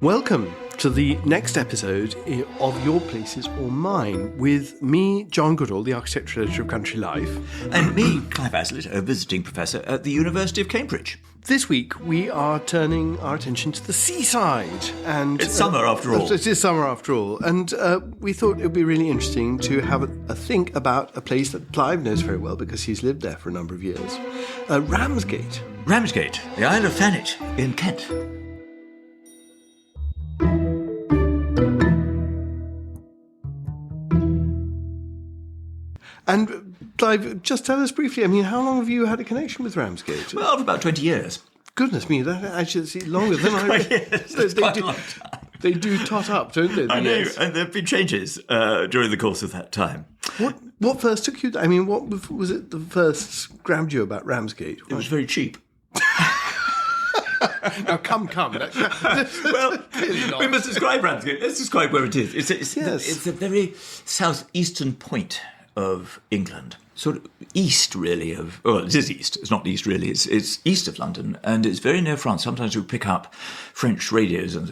Welcome to the next episode of Your Places or Mine with me, John Goodall, the architectural editor of Country Life. And me, Clive Aslett, a visiting professor at the University of Cambridge. This week we are turning our attention to the seaside. And it's summer after all. It is summer after all. And we thought it would be really interesting to have a think about a place that Clive knows very well because he's lived there for a number of years. Ramsgate. Ramsgate, the Isle of Thanet in Kent. And Clive, just tell us briefly, I mean, how long have you had a connection with Ramsgate? Well, for about 20 years. Goodness me, that actually is longer than I... It's quite a long time. They do tot up, don't they? I know, and there have been changes during the course of that time. What first took you... I mean, what was it that first grabbed you about Ramsgate? It was very cheap. Now, come. Well, we must describe Ramsgate. Let's describe where it is. It's a very southeastern point of England, sort of east, really, it is east. It's not east, really. It's east of London, and it's very near France. Sometimes we pick up French radios and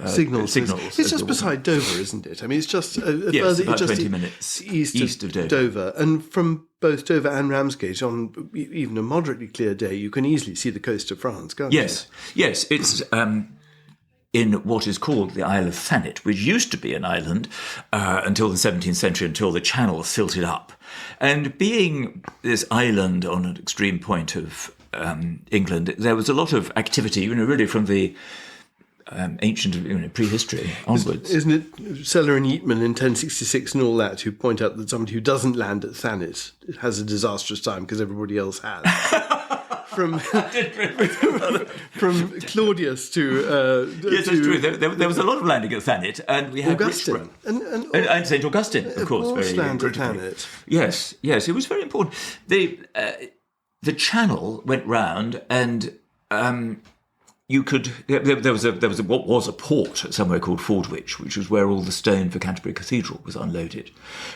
signals. It's just beside Dover, isn't it? I mean, it's just about 20 minutes east of Dover. And from both Dover and Ramsgate, on even a moderately clear day, you can easily see the coast of France, can't you? Yes, it's... in what is called the Isle of Thanet, which used to be an island until the 17th century, until the channel silted up. And being this island on an extreme point of England, there was a lot of activity, really from the ancient prehistory onwards. Isn't it Seller and Eatman in 1066 and all that who point out that somebody who doesn't land at Thanet has a disastrous time because everybody else has? From Claudius to... yes, that's true. There was a lot of landing at Thanet, and we had Augustine. And St. Augustine, of course. Very land at Thanet. Yes, it was very important. The channel went round, and you could... There was what was a port somewhere called Fordwich, which was where all the stone for Canterbury Cathedral was unloaded.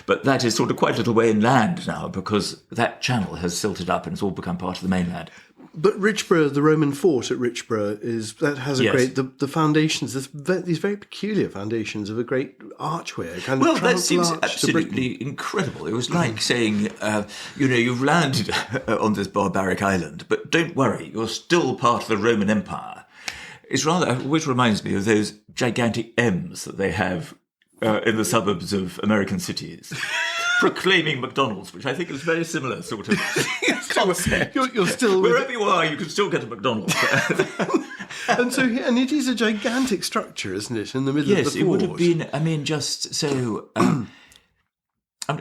But that is sort of quite a little way inland now, because that channel has silted up and it's all become part of the mainland. But Richborough, the Roman fort at Richborough, has a great... The foundations, these very peculiar foundations of a great archway. That seems absolutely incredible. It was like saying, you've landed on this barbaric island, but don't worry, you're still part of the Roman Empire. Which reminds me of those gigantic M's that they have in the suburbs of American cities. Proclaiming McDonald's, which I think is very similar sort of concept. You're still... Wherever you are, you can still get a McDonald's. and it is a gigantic structure, isn't it, in the middle of the fort? Yes, it would have been, just so...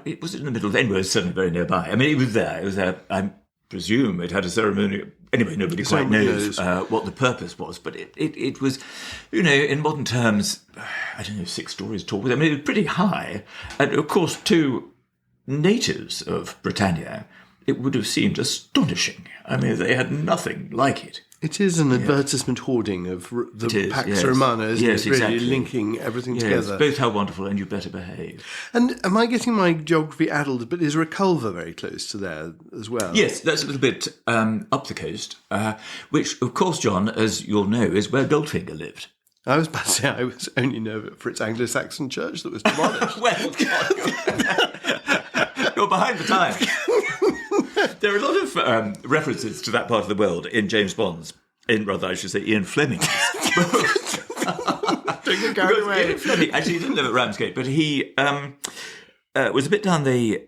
it was in the middle of... Anyway, it was certainly very nearby. I mean, it was there. I presume it had a ceremony... Anyway, nobody quite knows what the purpose was, but it was, in modern terms, 6 stories tall. I mean, it was pretty high. And, of course, to natives of Britannia, it would have seemed astonishing. I mean, they had nothing like it. It is an advertisement hoarding of the Pax Romana, isn't it? Exactly. Really linking everything together. Both how wonderful and you better behave. And am I getting my geography addled, but is Reculver very close to there as well? Yes, that's a little bit up the coast, which, of course, John, as you'll know, is where Goldfinger lived. I was about to say I was only know it for its Anglo-Saxon church that was demolished. Well, you're behind the times. There are a lot of references to that part of the world in James Bond's, I should say, Ian Fleming's books. Don't get carried away. Ian Fleming, actually, he didn't live at Ramsgate, but he was a bit down the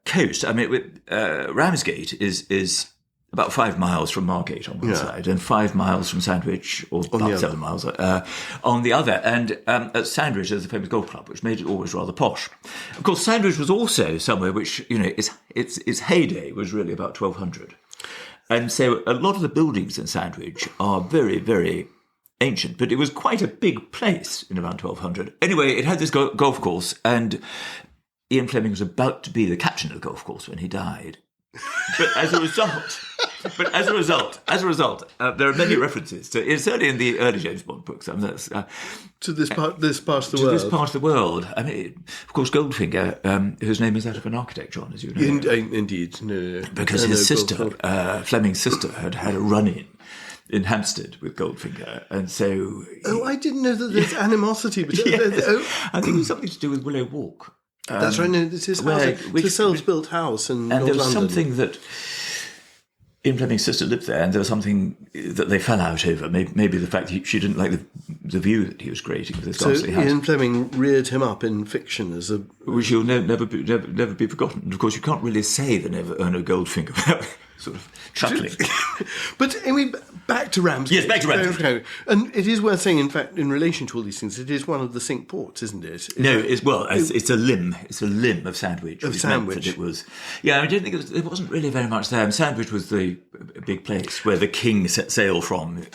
coast. I mean, Ramsgate is about 5 miles from Margate on one side and 5 miles from Sandwich, or about 7 miles on the other. And at Sandwich, there's a famous golf club, which made it always rather posh. Of course, Sandwich was also somewhere which, its heyday was really about 1200. And so a lot of the buildings in Sandwich are very, very ancient, but it was quite a big place in around 1200. Anyway, it had this golf course, and Ian Fleming was about to be the captain of the golf course when he died. But as a result, But as a result, there are many references to. It's certainly in the early James Bond books. I mean, to this part of the to world. this part of the world. I mean, of course, Goldfinger, whose name is that of an architect, John, as you know. Indeed, no. Because his sister, Fleming's sister, had a run-in in Hampstead with Goldfinger, and so. I didn't know that there's animosity. But I think it was something to do with Willow Walk. That's right. No, it's his house. It's a self-built house in North and there was London. something that. In Fleming's sister lived there, and there was something that they fell out over. Maybe the fact that she didn't like the view that he was creating of this ghastly house. Ian Fleming reared him up in fiction as a... Which will never be forgotten. And of course, you can't really say the Never Goldfinger without sort of chuckling. But anyway, back to Ramsgate. Yes, back to Ramsgate. And it is worth saying, in fact, in relation to all these things, it is one of the Cinque Ports, isn't it? It's a limb. It's a limb of Sandwich. Of Sandwich. It was. Yeah, I don't think there wasn't really very much there. And Sandwich was the big place where the king set sail from.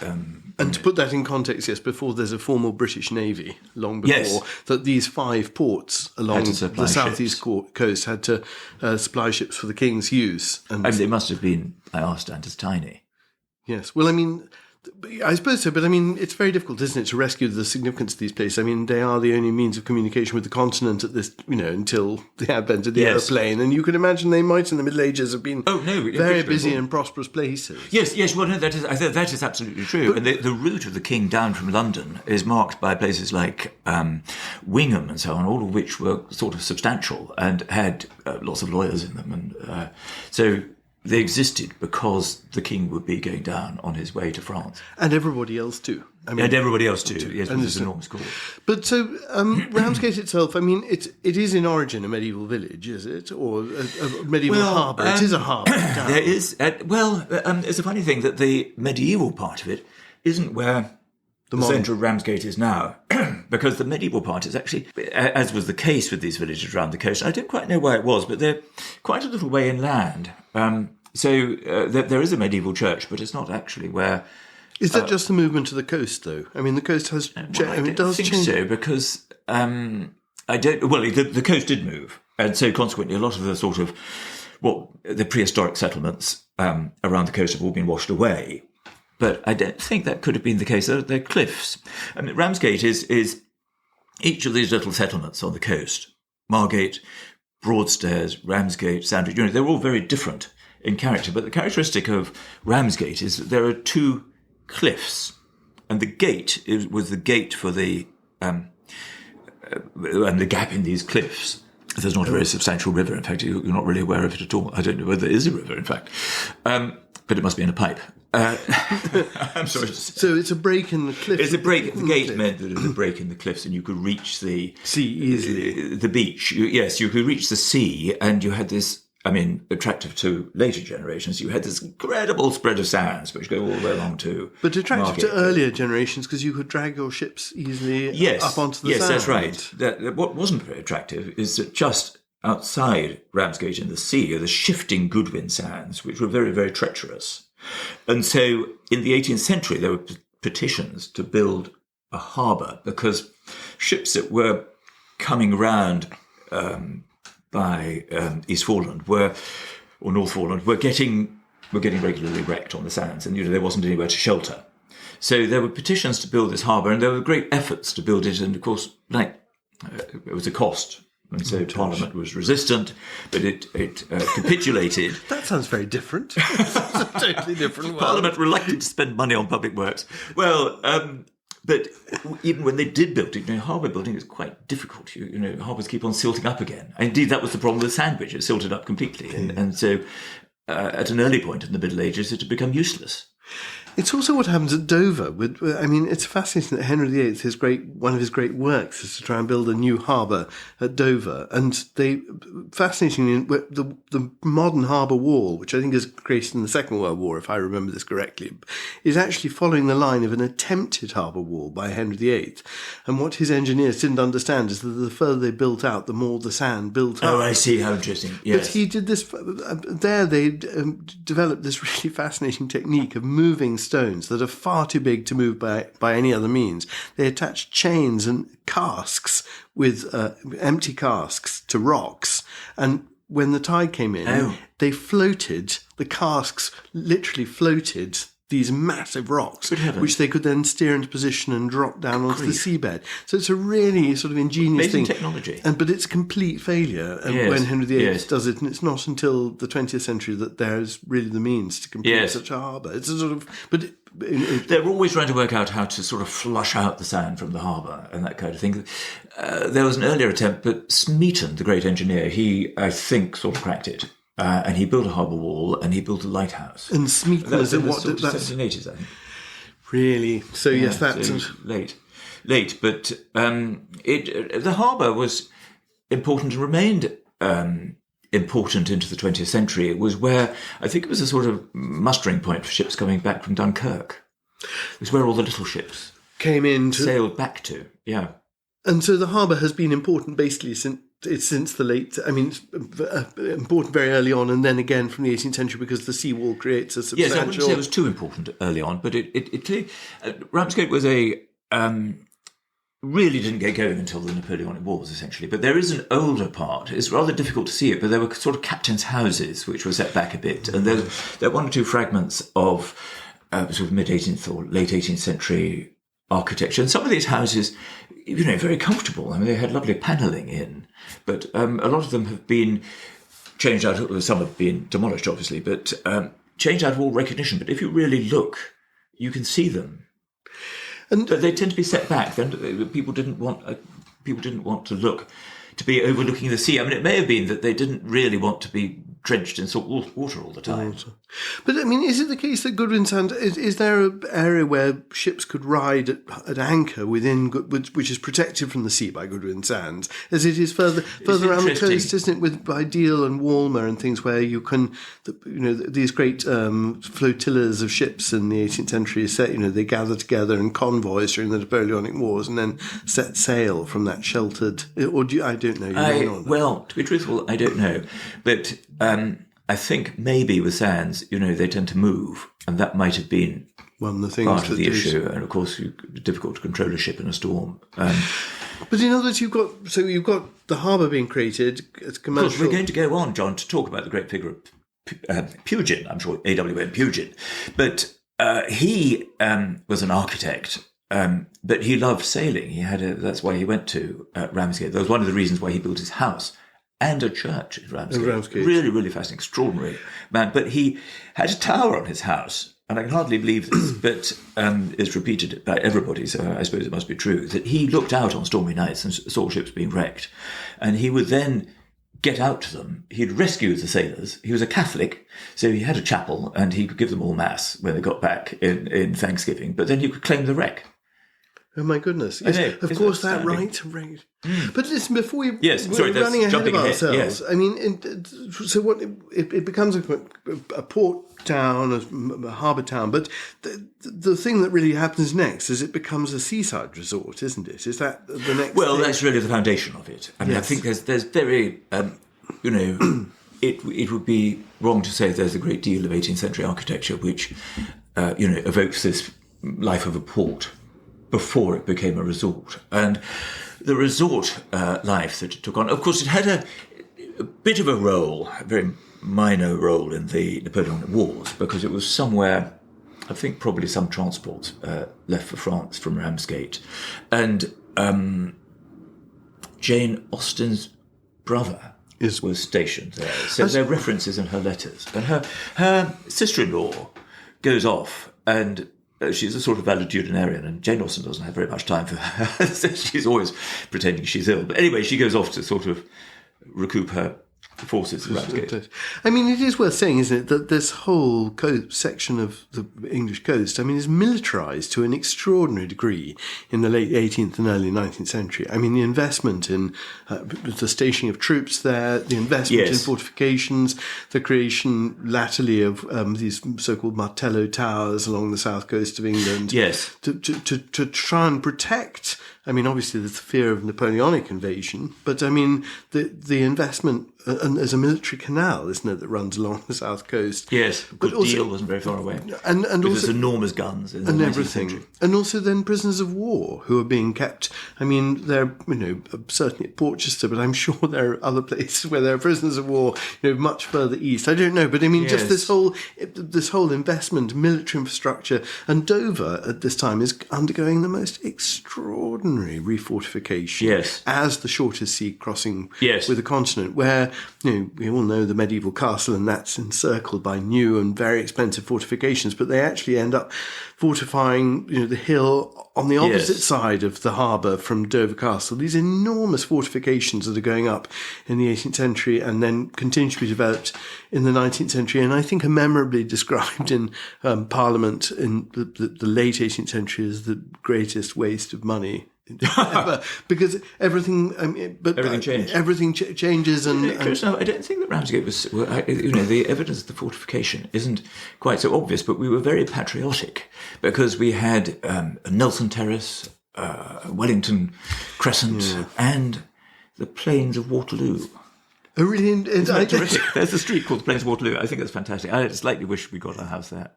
And to put that in context, yes, before there's a formal British Navy, long before, that these 5 ports along the southeast coast had to supply ships for the king's use. And I mean, they must have been, I understand, as tiny. Yes. Well, I mean, I suppose so, but I mean, it's very difficult, isn't it, to rescue the significance of these places? I mean, they are the only means of communication with the continent at this, until the advent of the aeroplane. And you could imagine they might, in the Middle Ages, have been very busy and prosperous places. Yes. Well, no, that is absolutely true. And the route of the king down from London is marked by places like Wingham and so on, all of which were sort of substantial and had lots of lawyers in them, and so. They existed because the king would be going down on his way to France. And everybody else too. Yes, with this enormous court. But so Ramsgate itself, I mean, it is in origin a medieval village, is it? Or a medieval harbour? It is a harbour. There is, it's a funny thing that the medieval part of it isn't where the centre of Ramsgate is now, because the medieval part is actually, as was the case with these villages around the coast, I don't quite know why it was, but they're quite a little way inland. So there is a medieval church, but it's not actually where... Is that just the movement to the coast, though? I mean, the coast has... I don't think so, because the coast did move, and so consequently a lot of the sort of, the prehistoric settlements around the coast have all been washed away. But I don't think that could have been the case. They're cliffs. I mean, Ramsgate is each of these little settlements on the coast. Margate, Broadstairs, Ramsgate, Sandwich. They're all very different in character. But the characteristic of Ramsgate is that there are 2 cliffs. And the gate was the gate for the... and the gap in these cliffs. There's not a very substantial river. In fact, you're not really aware of it at all. I don't know whether there is a river, in fact. But it must be in a pipe. I'm sorry. So it's a break in the cliff. It's a break. The gate meant that it was a break in the cliffs, and you could reach the sea easily. The beach. Yes, you could reach the sea, and you had this. I mean, attractive to later generations. You had this incredible spread of sands, which go all the way along to. But attractive Margate. To earlier generations because you could drag your ships easily up onto the sand. Yes, that's right. What wasn't very attractive is that just outside Ramsgate in the sea are the shifting Goodwin sands, which were very, very treacherous. And so in the 18th century, there were petitions to build a harbour because ships that were coming around by East Foreland or North Foreland were getting regularly wrecked on the sands, and there wasn't anywhere to shelter. So there were petitions to build this harbour, and there were great efforts to build it, and of course, it was a cost. And so Parliament was resistant, but it capitulated. That sounds very different. It's a totally different world. Parliament reluctant to spend money on public works. Well, but even when they did build it, harbour building is quite difficult. Harbours keep on silting up again. Indeed, that was the problem with Sandwich. It silted up completely. And so at an early point in the Middle Ages, it had become useless. It's also what happens at Dover. It's fascinating that Henry VIII, one of his great works is to try and build a new harbour at Dover. And fascinatingly, the modern harbour wall, which I think is created in the Second World War, if I remember this correctly, is actually following the line of an attempted harbour wall by Henry VIII. And what his engineers didn't understand is that the further they built out, the more the sand built up. Oh, I see. How interesting. Yes. But he did this, they developed this really fascinating technique of moving stones that are far too big to move by any other means. They attach chains and casks with empty casks to rocks and when the tide came in, they floated, the casks literally floated these massive rocks, which they could then steer into position and drop down onto the seabed. So it's a really sort of ingenious thing. Technology. But it's complete failure when Henry VIII does it, and it's not until the 20th century that there's really the means to complete such a harbour. It's a sort of... They were always trying to work out how to sort of flush out the sand from the harbour and that kind of thing. There was an earlier attempt, but Smeaton, the great engineer, he, I think, sort of cracked it. And he built a harbour wall and he built a lighthouse. And Smeaton was in the 1780s, I think. Really? So yes, that's late. But the harbour was important and remained important into the 20th century. It was where I think it was a sort of mustering point for ships coming back from Dunkirk. It was where all the little ships sailed back to. Yeah. And so the harbour has been important basically since the late, it's important very early on, and then again from the 18th century because the seawall creates a substantial... Yes, I wouldn't say it was too important early on, but it Ramsgate was really didn't get going until the Napoleonic Wars, essentially. But there is an older part. It's rather difficult to see it, but there were sort of captains' houses which were set back a bit, and there are one or two fragments of sort of mid-18th or late 18th century architecture, and some of these houses, very comfortable. I mean, they had lovely panelling in, but a lot of them have been changed out. Some have been demolished, obviously, but changed out of all recognition. But if you really look, you can see them. But they tend to be set back. Then people didn't want to look to be overlooking the sea. I mean, it may have been that they didn't really want to be drenched in salt water all the time. But I mean, is it the case that Goodwin Sands, is there an area where ships could ride at anchor within, which is protected from the sea by Goodwin Sands, as it is further around the coast, isn't it, by Deal and Walmer and things where you can, these great flotillas of ships in the 18th century, they gather together in convoys during the Napoleonic Wars and then set sail from that sheltered, or I don't know. Well, to be truthful, I don't know, but I think maybe with Sands, they tend to move, and that might have been one of the things part of the issue. And of course, it's difficult to control a ship in a storm. But in other words, you've got the harbour being created as commercial. Of course, we're going to go on, John, to talk about the great figure of Pugin. I'm sure A.W.M. Pugin, but he was an architect. But he loved sailing. That's why he went to Ramsgate. That was one of the reasons why he built his house and a church in Ramsgate. Really, really fascinating, extraordinary man. But he had a tower on his house, and I can hardly believe this, but it's repeated by everybody, so I suppose it must be true, that he looked out on stormy nights and saw ships being wrecked, and he would then get out to them. He'd rescue the sailors. He was a Catholic, so he had a chapel, and he could give them all mass when they got back in Thanksgiving, but then he could claim the wreck. Oh my goodness! Yes, of course, that right. But listen, before we're running ahead of ourselves. Yes. I mean, so what? It becomes a port town, a harbour town. But the thing that really happens next is it becomes a seaside resort, isn't it? Is that the next? Well, thing? That's really the foundation of it. I mean, I think there's very, it would be wrong to say there's a great deal of 18th century architecture which, evokes this life of a port before it became a resort. And the resort life that it took on, of course, it had a bit of a role, a very minor role in the Napoleonic Wars, because it was somewhere, I think probably some transport left for France from Ramsgate. And Jane Austen's brother was stationed there. So there are references in her letters. And her sister-in-law goes off, and she's a sort of valetudinarian, and Jane Austen doesn't have very much time for her. So she's always pretending she's ill. But anyway, she goes off to sort of recoup her forces at Ramsgate. I mean, it is worth saying, isn't it, that this whole section of the English coast, I mean, is militarised to an extraordinary degree in the late 18th and early 19th century. I mean, the investment in the stationing of troops there, the investment in fortifications, the creation latterly of these so-called Martello towers along the south coast of England. Yes. To try and protect. I mean, obviously there's the fear of Napoleonic invasion, but I mean, the investment and there's a military canal, isn't it, that runs along the south coast. Yes, but Deal wasn't very far away. And with also there's enormous guns in the and 19th everything, century. and also then prisoners of war who are being kept. I mean, they're certainly at Portchester, but I'm sure there are other places where there are prisoners of war, much further east. I don't know, but I mean, just this whole investment, military infrastructure, and Dover at this time is undergoing the most extraordinary refortification as the shortest sea crossing with the continent, where we all know the medieval castle, and that's encircled by new and very expensive fortifications, but they actually end up fortifying the hill on the opposite side of the harbour from Dover Castle. These enormous fortifications that are going up in the 18th century and then continue to be developed in the 19th century, and I think are memorably described in Parliament in the late 18th century as the greatest waste of money ever, because everything changed. Everything changes, and I don't think that Ramsgate was. The evidence of the fortification isn't quite so obvious, but we were very patriotic because we had Nelson Terrace, Wellington Crescent, and the Plains of Waterloo. Oh, really? Isn't that terrific? There's a street called the Plains of Waterloo. I think that's fantastic. I slightly wish we got our house there.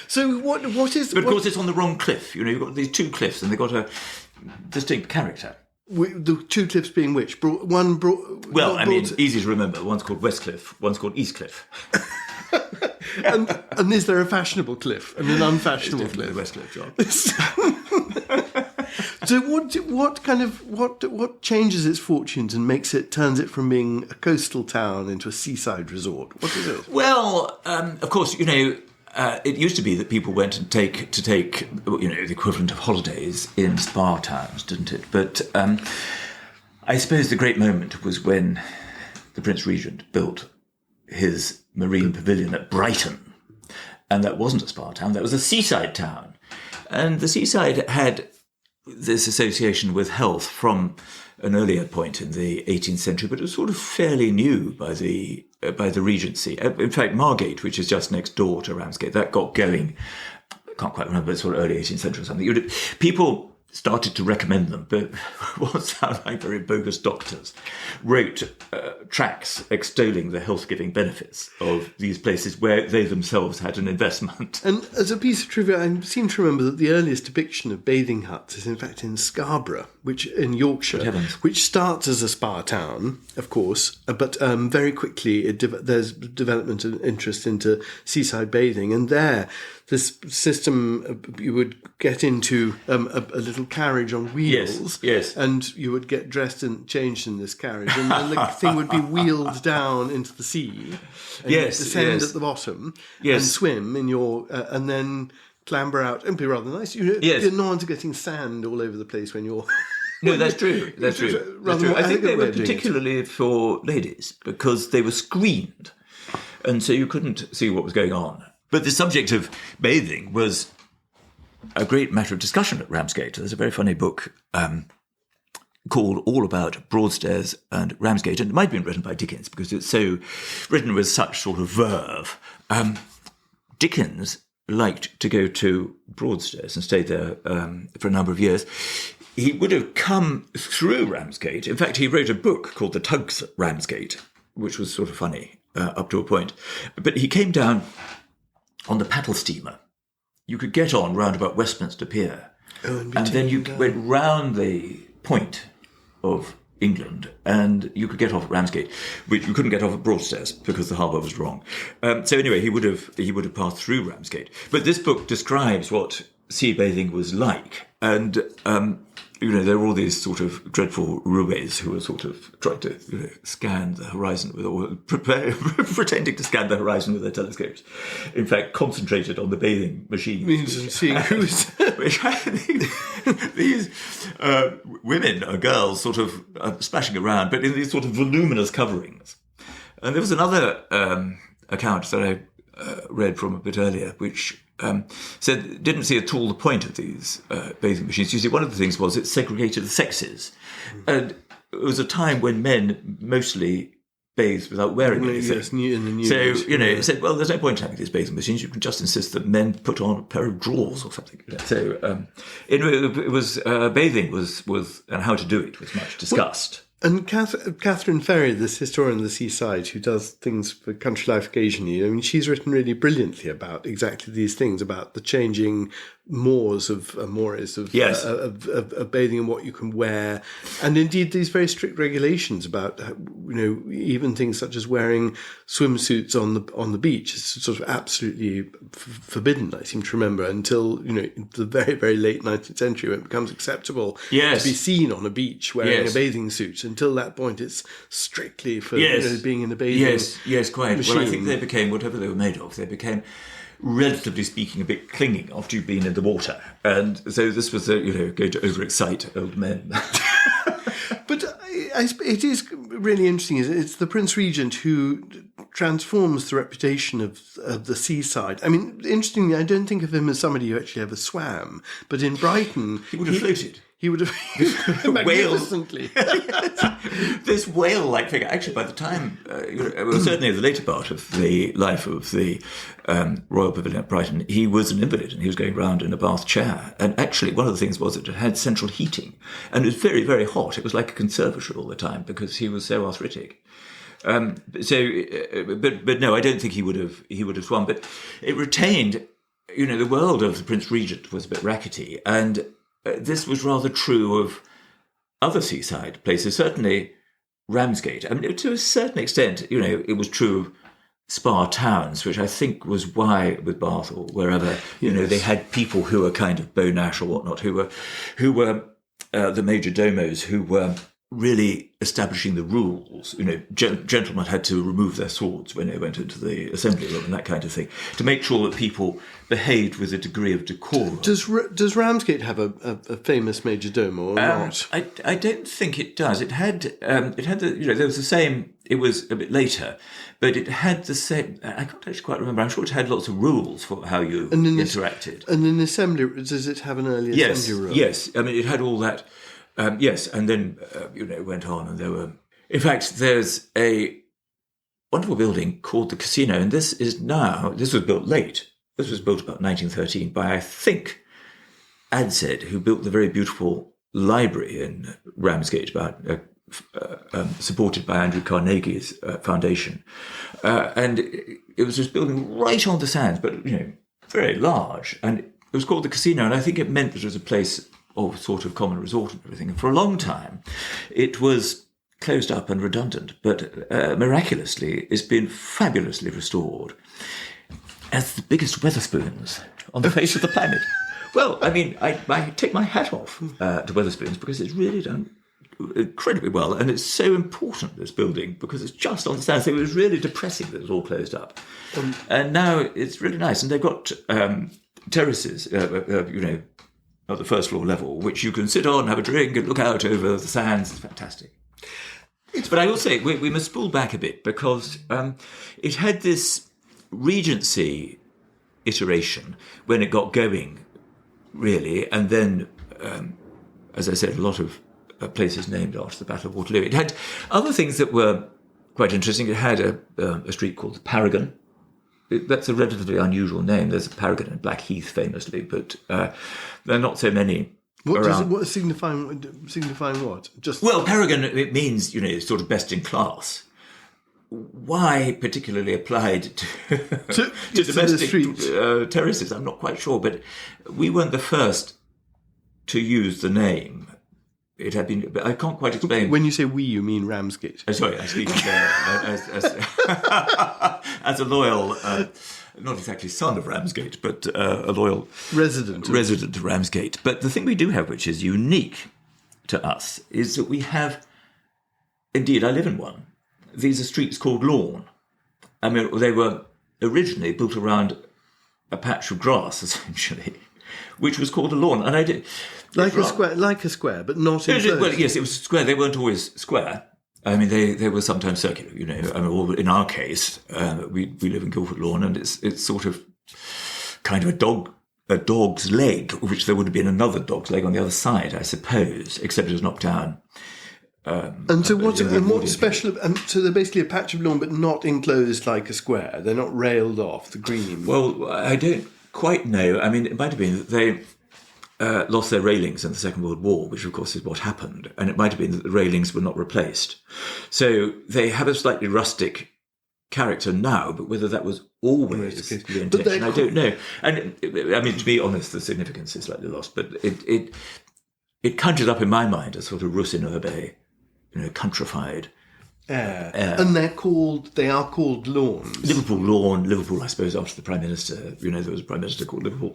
So what is? But of course, it's on the wrong cliff. You've got these two cliffs, and they've got a distinct character. The two cliffs being which? Easy to remember. One's called West Cliff. One's called East Cliff. and is there a fashionable cliff and an unfashionable cliff? The West Cliff, John. So what changes its fortunes and turns it from being a coastal town into a seaside resort? What is it? Well, of course, it used to be that people went and take the equivalent of holidays in spa towns, didn't it? But I suppose the great moment was when the Prince Regent built his Marine Pavilion at Brighton, and that wasn't a spa town; that was a seaside town, and the seaside had this association with health from an earlier point in the 18th century, but it was sort of fairly new by the Regency. In fact, Margate, which is just next door to Ramsgate, that got going. I can't quite remember, it's sort of early 18th century or something. People started to recommend them, but what sound like very bogus doctors wrote tracts extolling the health-giving benefits of these places where they themselves had an investment. And as a piece of trivia, I seem to remember that the earliest depiction of bathing huts is in fact in Scarborough, which in Yorkshire, which starts as a spa town, of course, but very quickly there's development and interest into seaside bathing, and there this system, you would get into a little carriage on wheels, and you would get dressed and changed in this carriage, and then the thing would be wheeled down into the sea, and descend at the bottom, and swim in your, and then clamber out. It'd be rather nice. No one's getting sand all over the place when you're... No, that's true. That's true. I think they were particularly for ladies because they were screened, and so you couldn't see what was going on. But the subject of bathing was a great matter of discussion at Ramsgate. There's a very funny book called All About Broadstairs and Ramsgate, and it might have been written by Dickens because it's so written with such sort of verve. Dickens liked to go to Broadstairs and stayed there for a number of years. He would have come through Ramsgate. In fact, he wrote a book called The Tugs at Ramsgate, which was sort of funny up to a point. But he came down on the paddle steamer. You could get on round about Westminster Pier, and then you went round the point of England, and you could get off at Ramsgate, but you couldn't get off at Broadstairs because the harbour was wrong. So anyway, he would have passed through Ramsgate. But this book describes what sea bathing was like, and there were all these sort of dreadful roués who were sort of trying to scan the horizon pretending to scan the horizon with their telescopes. In fact, concentrated on the bathing machines. And seeing who's... these women or girls sort of splashing around, but in these sort of voluminous coverings. And there was another account that I read from a bit earlier, which said didn't see at all the point of these bathing machines. You see, one of the things was it segregated the sexes, and it was a time when men mostly bathed without wearing anything. Yes, in the nude. So it said, well, there's no point in having these bathing machines. You can just insist that men put on a pair of drawers or something. So it was bathing was and how to do it was much discussed. And Catherine Ferry, this historian of the seaside who does things for Country Life occasionally, I mean, she's written really brilliantly about exactly these things, about the changing mores of Yes. of bathing and what you can wear, and indeed these very strict regulations about even things such as wearing swimsuits on the beach is sort of absolutely forbidden. I seem to remember until the very, very late 19th century when it becomes acceptable Yes. to be seen on a beach wearing Yes. a bathing suit. Until that point, it's strictly for Yes. being in a bathing. Yes, quite. machine. Well, I think they became, whatever they were made of, they became, relatively speaking, a bit clinging after you've been in the water. And so this was, going to overexcite old men. But it is really interesting. It's the Prince Regent who transforms the reputation of the seaside. I mean, interestingly, I don't think of him as somebody who actually ever swam, but in Brighton... He would have floated. He would have magnificently. This whale-like figure. Actually, by the time, certainly the later part of the life of the Royal Pavilion at Brighton, he was an invalid and he was going around in a bath chair. And actually, one of the things was that it had central heating, and it was very, very hot. It was like a conservatory all the time because he was so arthritic. But no, I don't think he would have swum. But it retained, the world of the Prince Regent was a bit rackety, and this was rather true of other seaside places, certainly Ramsgate. I mean, to a certain extent, it was true of spa towns, which I think was why with Bath or wherever, they had people who were kind of Beau Nash or whatnot, who were the major domos, who were really establishing the rules. Gentlemen had to remove their swords when they went into the assembly room and that kind of thing, to make sure that people behaved with a degree of decorum. Does Ramsgate have a famous major domo or not? I don't think it does. It had there was the same. It was a bit later, but it had the same. I can't actually quite remember. I'm sure it had lots of rules for how you interacted. And in the assembly, does it have an early assembly room? Yes. I mean, it had all that. Yes, and then it went on, and there were. In fact, there's a wonderful building called the Casino, and this was built late. This was built about 1913 by, I think, Adsed, who built the very beautiful library in Ramsgate, supported by Andrew Carnegie's foundation. And it was this building right on the sands, but, very large. And it was called the Casino, and I think it meant that it was a place of sort of common resort and everything. And for a long time, it was closed up and redundant, but miraculously, it's been fabulously restored as the biggest Wetherspoons on the face of the planet. Well, I mean, I take my hat off to Wetherspoons because it's really done incredibly well, and it's so important, this building, because it's just on the sands. So it was really depressing that it was all closed up. And now it's really nice, and they've got terraces, at the first floor level, which you can sit on, have a drink, and look out over the sands. It's fantastic. But I will say, we must pull back a bit, because it had this Regency iteration when it got going, really, and then, as I said, a lot of places named after the Battle of Waterloo. It had other things that were quite interesting. It had a street called the Paragon. That's a relatively unusual name. There's a Paragon in Blackheath, famously, but there are not so many around. What signifying what? Paragon, it means, sort of best in class. Why particularly applied to domestic terraces, I'm not quite sure, but we weren't the first to use the name. It had been, but I can't quite explain. When you say we, you mean Ramsgate. Sorry, I speak as a loyal, not exactly son of Ramsgate, but a loyal resident of Ramsgate. But the thing we do have, which is unique to us, is that we have, indeed, I live in one. These are streets called Lawn. I mean, they were originally built around a patch of grass, essentially, which was called a lawn. And I did like a square, but not enclosed. Well, yes, it was square. They weren't always square. I mean, they were sometimes circular. I mean, or in our case, we live in Guildford Lawn, and it's sort of kind of a dog's leg, which there would have been another dog's leg on the other side, I suppose, except it was knocked down. What's special? So they're basically a patch of lawn, but not enclosed like a square. They're not railed off the green. Well, I don't quite know. I mean, it might have been that lost their railings in the Second World War, which of course is what happened, and it might have been that the railings were not replaced. So they have a slightly rustic character now, but whether that was always the intention, I don't know. And I mean, to be honest, the significance is slightly lost, but it conjures up in my mind a sort of Rus in urbe, countrified air. And they are called lawns. Liverpool lawn, Liverpool, I suppose, after the Prime Minister, there was a Prime Minister called Liverpool.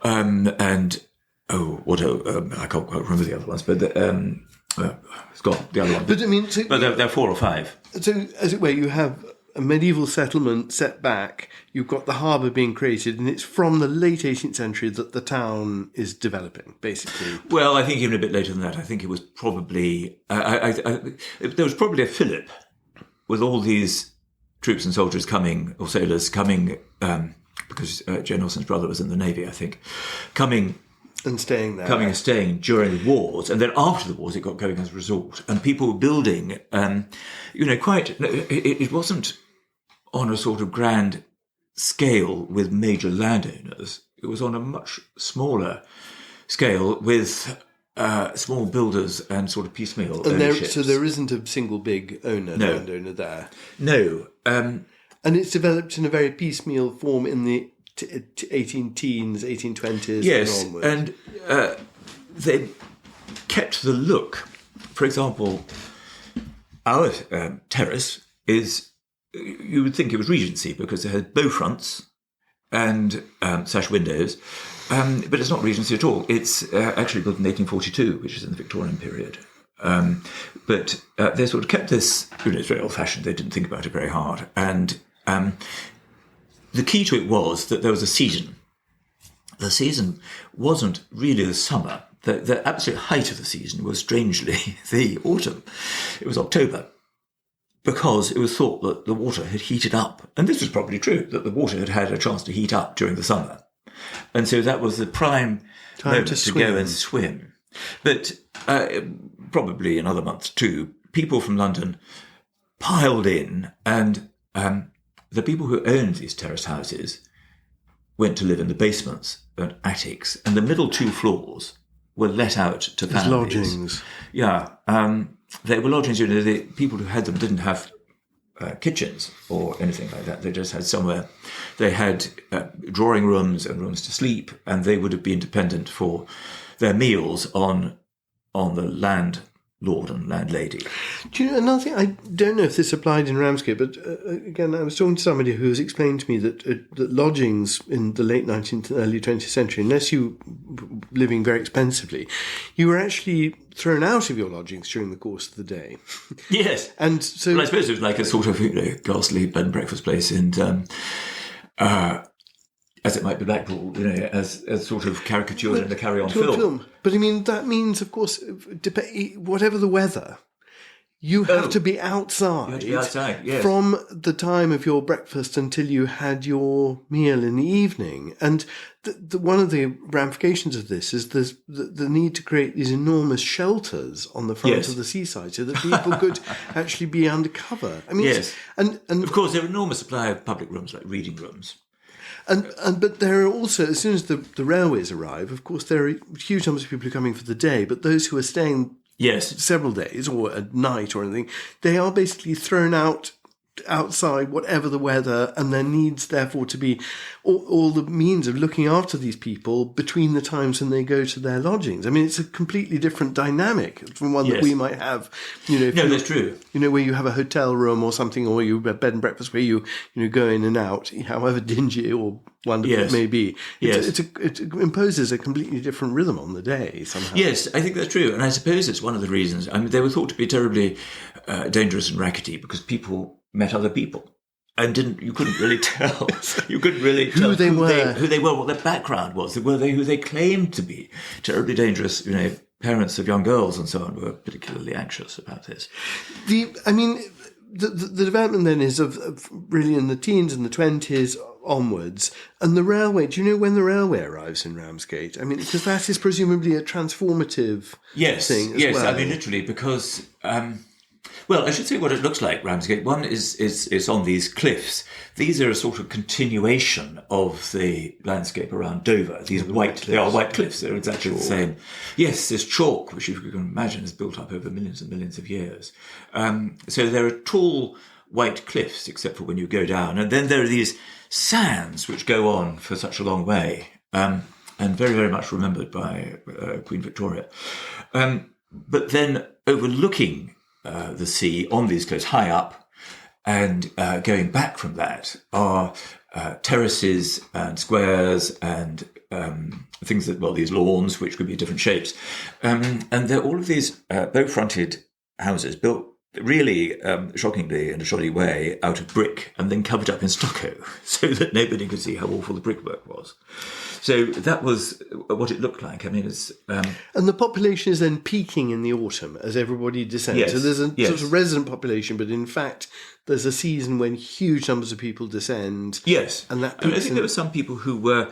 I can't quite remember the other ones, but it's got the other one. But I mean, but there are 4 or 5. So, as it were, you have a medieval settlement set back, you've got the harbour being created, and it's from the late 18th century that the town is developing, basically. Well, I think even a bit later than that. I think it was probably... there was probably a fillip with all these troops and soldiers coming, or sailors coming, because Jane Austen's brother was in the Navy, I think, coming and staying there. Coming and staying during the wars. And then after the wars, it got going as a resort. And people were building, it wasn't on a sort of grand scale with major landowners. It was on a much smaller scale with small builders and sort of piecemeal ownerships. So there isn't a single big landowner there? No. And it's developed in a very piecemeal form in the 18-teens, 1820s yes, and onwards. And they kept the look. For example, our terrace is, you would think it was Regency because it had bow fronts and sash windows, but it's not Regency at all. It's actually built in 1842, which is in the Victorian period. But they sort of kept this, it's very old-fashioned. They didn't think about it very hard. And the key to it was that there was a season. The season wasn't really the summer. The absolute height of the season was, strangely, the autumn. It was October, because it was thought that the water had heated up. And this was probably true, that the water had had a chance to heat up during the summer. And so that was the prime moment to go and swim. But probably another month too, people from London piled in, and the people who owned these terrace houses went to live in the basements and attics, and the middle 2 floors were let out to families. Lodgings. Yeah. They were lodgings. The people who had them didn't have kitchens or anything like that. They just had somewhere. They had drawing rooms and rooms to sleep, and they would have been dependent for their meals on the landlord and landlady. Do you know another thing? I don't know if this applied in Ramsgate, but again, I was talking to somebody who has explained to me that lodgings in the late 19th, early 20th century, unless you were living very expensively, you were actually thrown out of your lodgings during the course of the day. Yes. And so... Well, I suppose it was like a sort of ghastly bed and breakfast place in... as it might be Blackpool, as sort of caricatured in the Carry On film. But I mean, that means, of course, whatever the weather, you have to be outside. You have to be outside, yes. From the time of your breakfast until you had your meal in the evening. And one of the ramifications of this is the need to create these enormous shelters on the front of the seaside so that people could actually be undercover. I mean, yes. And of course, there are an enormous supply of public rooms, like reading rooms. But there are also, as soon as the railways arrive, of course, there are huge numbers of people who are coming for the day, but those who are staying several days or at night or anything, they are basically thrown outside, whatever the weather, and there needs, therefore, to be all the means of looking after these people between the times when they go to their lodgings. I mean, it's a completely different dynamic from one that we might have. That's true. Where you have a hotel room or something, or you have bed and breakfast where you go in and out, however dingy or wonderful it may be. It imposes a completely different rhythm on the day somehow. Yes, I think that's true. And I suppose it's one of the reasons. I mean, they were thought to be terribly dangerous and rackety because people met other people. And you couldn't really tell. You couldn't really tell who they were, what their background was. Were they who they claimed to be? Terribly dangerous, parents of young girls and so on were particularly anxious about this. The development then is of really in the teens and the 20s onwards. And the railway, do you know when the railway arrives in Ramsgate? I mean, because that is presumably a transformative thing as well. I mean, literally, because... Well, I should say what it looks like, Ramsgate. One is on these cliffs. These are a sort of continuation of the landscape around Dover. These they are white cliffs. They're exactly the same. Yes, this chalk, which you can imagine is built up over millions and millions of years. So there are tall white cliffs, except for when you go down. And then there are these sands which go on for such a long way, and very, very much remembered by Queen Victoria. But then overlooking the sea on these cliffs high up, and going back from that are terraces and squares and things that, these lawns, which could be different shapes. And they're all of these bow-fronted houses built really shockingly in a shoddy way out of brick and then covered up in stucco so that nobody could see how awful the brickwork was. So that was what it looked like. I mean, it's... And the population is then peaking in the autumn as everybody descends. Yes, so there's a sort of resident population, but in fact, there's a season when huge numbers of people descend. Yes. And that I think there were some people who were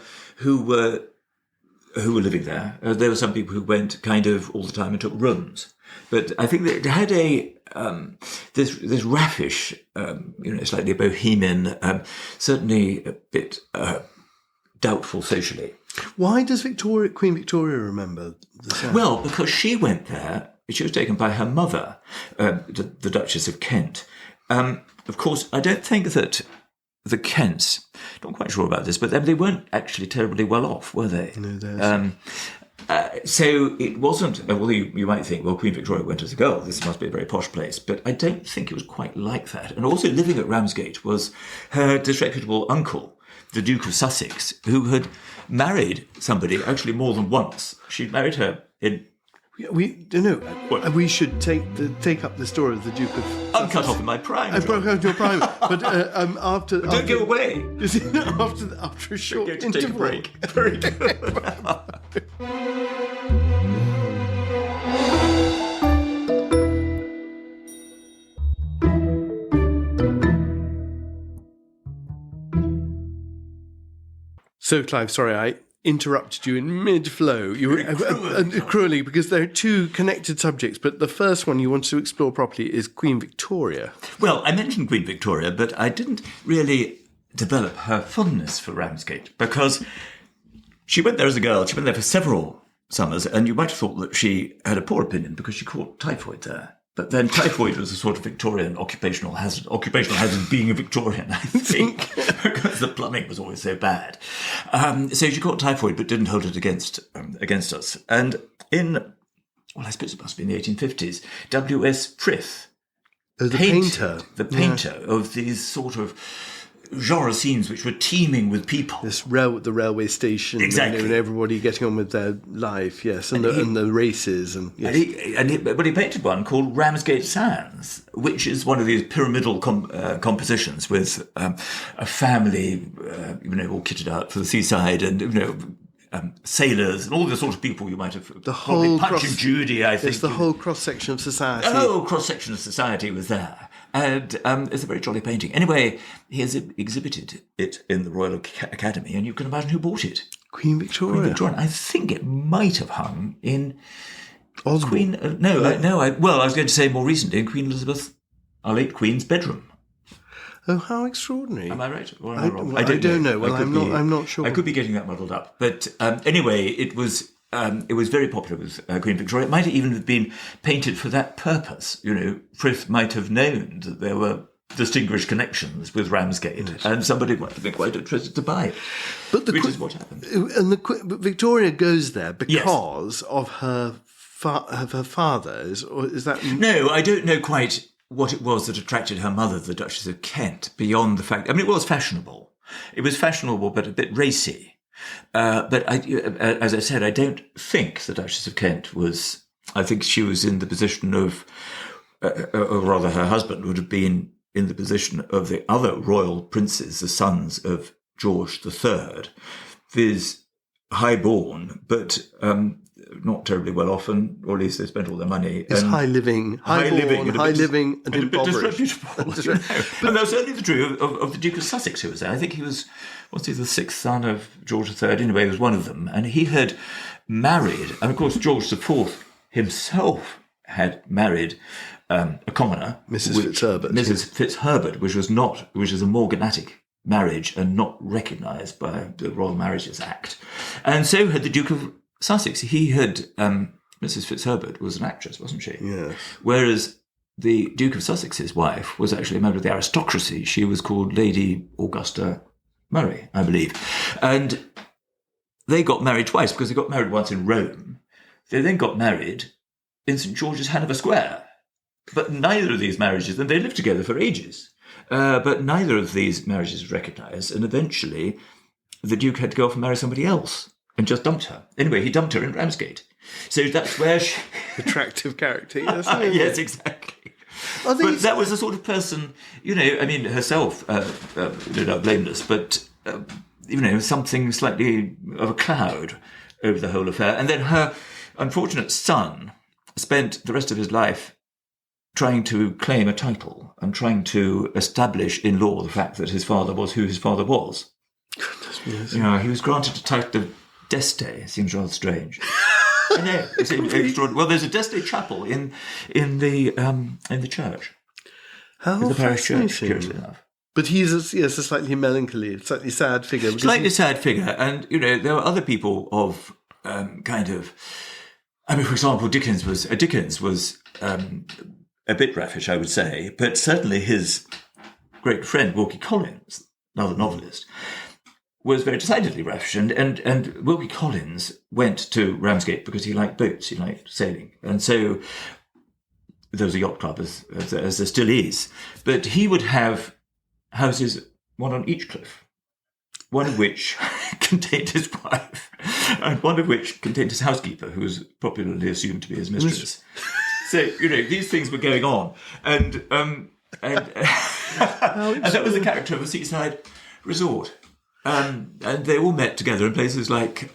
living there. There were some people who went kind of all the time and took rooms. But I think that it had this raffish, slightly bohemian, certainly a bit doubtful socially. Why does Queen Victoria remember the sound? Well, because she went there. She was taken by her mother, the Duchess of Kent. Of course, I don't think that the Kents, not quite sure about this, but they weren't actually terribly well off, were they? No, so it wasn't, you might think, Queen Victoria went as a girl, this must be a very posh place, but I don't think it was quite like that. And also living at Ramsgate was her disreputable uncle, the Duke of Sussex, who had married somebody actually more than once. She'd married her in... We should take up the story of the Duke of... I'm cut off in my prime. I broke out your prime, but after... Don't go away. After a short interval. Take a break. Very good. So, Clive, sorry, I interrupted you in mid-flow. You were cruelly, because there are two connected subjects, but the first one you want to explore properly is Queen Victoria. Well, I mentioned Queen Victoria, but I didn't really develop her fondness for Ramsgate, because she went there as a girl. She went there for several summers, and you might have thought that she had a poor opinion because she caught typhoid there. But then typhoid was a sort of Victorian occupational hazard. Occupational hazard being a Victorian, I think, because the plumbing was always so bad. So she caught typhoid, but didn't hold it against us. And I suppose it must be in the 1850s, W.S. Frith, the painter of these sort of genre scenes which were teeming with people. The railway station, exactly, and everybody getting on with their life, yes, and the races, and yes. But he painted one called Ramsgate Sands, which is one of these pyramidal compositions with a family, all kitted out for the seaside, and sailors and all the sort of people you might have. The whole Punch and Judy, I think. Yes, the whole cross section of society. Oh, cross section of society was there. And it's a very jolly painting. Anyway, he has exhibited it in the Royal Academy, and you can imagine who bought it. Queen Victoria. I think it might have hung in Osborne. I was going to say more recently in Queen Elizabeth, our late Queen's bedroom. Oh, how extraordinary! Am I right or am I wrong? I don't know. Well, I'm not sure. I could be getting that muddled up. But anyway, it was very popular with Queen Victoria. It might even have been painted for that purpose. Frith might have known that there were distinguished connections with Ramsgate, yes, and somebody might have been quite interested to buy it, which is what happened. And Victoria goes there because of her father's, or is that... No, I don't know quite what it was that attracted her mother, the Duchess of Kent, beyond the fact... I mean, it was fashionable. It was fashionable, but a bit racy. But as I said, I don't think the Duchess of Kent was... I think she was in the position of... or rather, her husband would have been in the position of the other royal princes, the sons of George III, viz. High-born, but... not terribly well off, or at least they spent all their money. It's high living, and impoverished. Disreputable. And that was certainly the true of the Duke of Sussex, who was there. I think he was, the sixth son of George III? Anyway, he was one of them. And he had married, and of course George IV himself had married a commoner, Mrs. Fitzherbert, which is a morganatic marriage and not recognised by the Royal Marriages Act. And so had the Duke of Sussex. He had, Mrs. Fitzherbert was an actress, wasn't she? Yes. Whereas the Duke of Sussex's wife was actually a member of the aristocracy. She was called Lady Augusta Murray, I believe. And they got married twice, because they got married once in Rome. They then got married in St. George's, Hanover Square. But neither of these marriages, and they lived together for ages, but neither of these marriages was recognised. And eventually the Duke had to go off and marry somebody else and just dumped her. Anyway, he dumped her in Ramsgate. So that's where she... Attractive character, yes. Yes, exactly. But that was the sort of person, herself, blameless, but, something slightly of a cloud over the whole affair. And then her unfortunate son spent the rest of his life trying to claim a title and trying to establish in law the fact that his father was who his father was. Goodness me. He was granted a title of Deste. It seems rather strange. I know. It's extraordinary. Well, there's a Deste chapel in the church. How in the parish church, fascinating. curiously enough. But he's a slightly melancholy, slightly sad figure. Slightly sad figure. And, there were other people of for example, Dickens was a bit raffish, I would say, but certainly his great friend, Wilkie Collins, another novelist, was very decidedly raffish. And Wilkie Collins went to Ramsgate because he liked boats, he liked sailing. And so there was a yacht club, as there still is. But he would have houses, one on each cliff, one of which contained his wife, and one of which contained his housekeeper, who was popularly assumed to be his mistress. So, these things were going on. And that was the character of a seaside resort. And they all met together in places like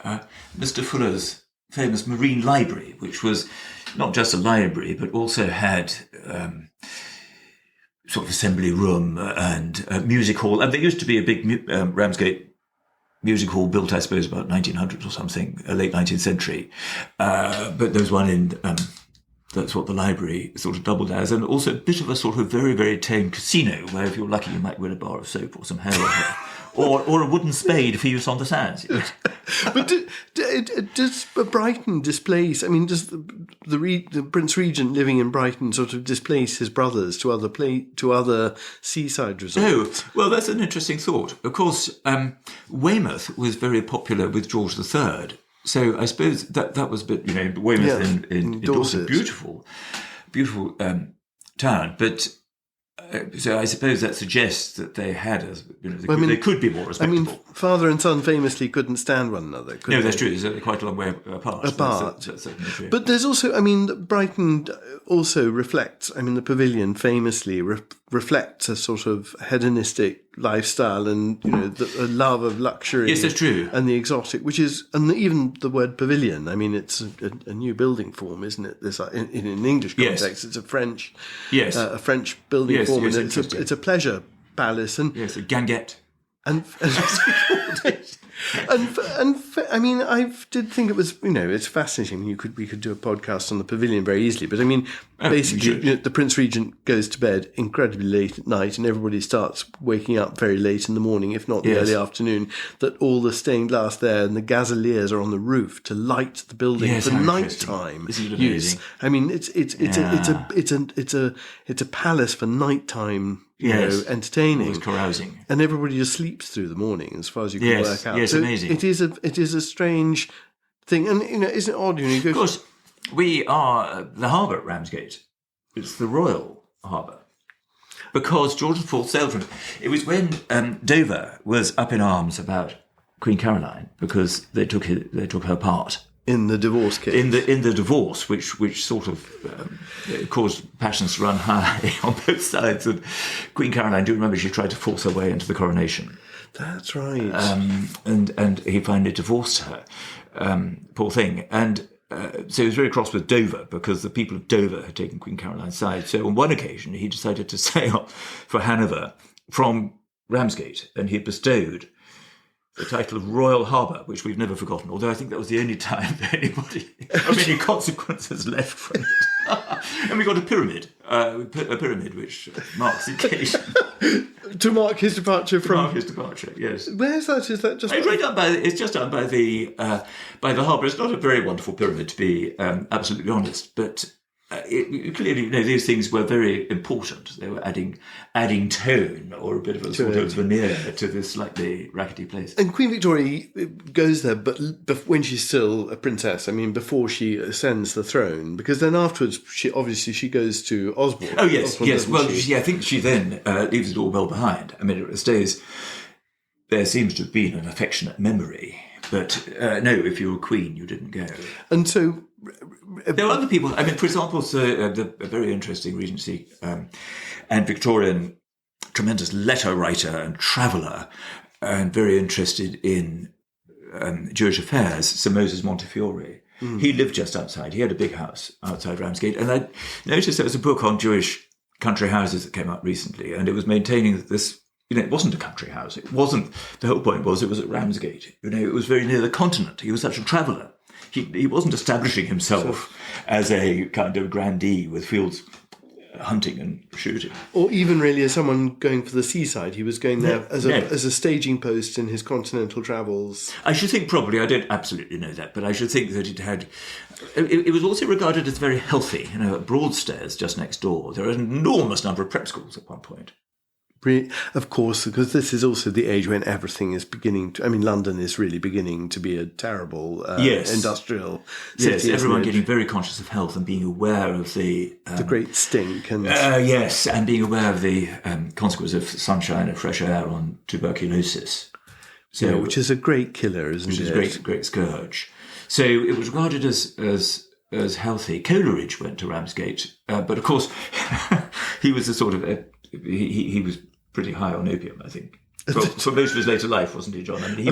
Mr. Fuller's famous Marine Library, which was not just a library, but also had sort of assembly room and music hall. And there used to be a big Ramsgate music hall built, I suppose, about 1900 or something, late 19th century. But there was one in... that's what the library sort of doubled as, and also a bit of a sort of very, very tame casino where, if you're lucky, you might win a bar of soap or some hair oil, or a wooden spade for use on the sands. But does Brighton displace? I mean, does the Prince Regent living in Brighton sort of displace his brothers to other seaside resorts? Oh, well, that's an interesting thought. Of course, Weymouth was very popular with George III. So I suppose that was a bit, Weymouth in Dorset, beautiful town. But so I suppose that suggests that they had, they could be more respectable. I mean, father and son famously couldn't stand one another. No, that's true. They're quite a long way apart. That's certainly true. But there's also, Brighton also reflects. The pavilion famously reflects a sort of hedonistic lifestyle and a love of luxury. Yes, that's true. And the exotic, which is, and even the word pavilion. It's a new building form, isn't it? This in an English context, yes. It's a French, a French building form, and it's a pleasure palace, and yes, a ganguette. And I did think it was, it's fascinating. We could do a podcast on the pavilion very easily, but basically, the Prince Regent goes to bed incredibly late at night, and everybody starts waking up very late in the morning, if not the early afternoon. That all the stained glass there and the gazeliers are on the roof to light the building for nighttime use. It's a palace for nighttime. Entertaining. It was carousing. And everybody just sleeps through the morning, as far as you can work out. Yes, so amazing. It is a strange thing. And, isn't it odd? Of course, we are the harbour at Ramsgate. It's the Royal Harbour. Because George IV sailed from it. It was when Dover was up in arms about Queen Caroline, because they took her part. In the divorce case. In the divorce, which sort of caused passions to run high on both sides. And Queen Caroline, do you remember, she tried to force her way into the coronation. That's right. And he finally divorced her, poor thing. And so he was very cross with Dover, because the people of Dover had taken Queen Caroline's side. So on one occasion, he decided to sail for Hanover from Ramsgate, and he bestowed the title of Royal Harbour, which we've never forgotten, although I think that was the only time that anybody of any consequence has left from it. And we got a pyramid which marks the occasion. To mark his departure from... Mark his departure, yes. Where's that? Is that just... It's just down by the harbour. It's not a very wonderful pyramid, to be absolutely honest, but... clearly, these things were very important. They were adding tone or a bit of a sort of veneer to this slightly rackety place. And Queen Victoria goes there, but when she's still a princess, I mean, before she ascends the throne, because then afterwards, she goes to Osborne. Oh, yes. Well, she? I think she then leaves it all well behind. I mean, it stays... There seems to have been an affectionate memory, but no, if you were queen, you didn't go. And so... There are other people. I mean, for example, the very interesting Regency and Victorian tremendous letter writer and traveller, and very interested in Jewish affairs, Sir Moses Montefiore. He lived just outside. He had a big house outside Ramsgate. And I noticed there was a book on Jewish country houses that came out recently, and it was maintaining that this, it wasn't a country house. It wasn't, the whole point was it was at Ramsgate. It was very near the continent. He was such a traveller. He wasn't establishing himself as a kind of grandee with fields hunting and shooting. Or even really as someone going for the seaside. He was going there as a staging post in his continental travels. I should think probably, I don't absolutely know that, but I should think that it was also regarded as very healthy. At Broadstairs, just next door, there are an enormous number of prep schools at one point. Of course, because this is also the age when everything is beginning to... I mean, London is really beginning to be a terrible industrial city. Yes, everyone getting very conscious of health and being aware of the great stink. And yes, and being aware of the consequence of sunshine and fresh air on tuberculosis. So, which is a great killer, isn't it? Which is a great scourge. So it was regarded as healthy. Coleridge went to Ramsgate, but of course, he was a sort of... He was pretty high on opium, I think. For most of his later life, wasn't he, John? I mean, he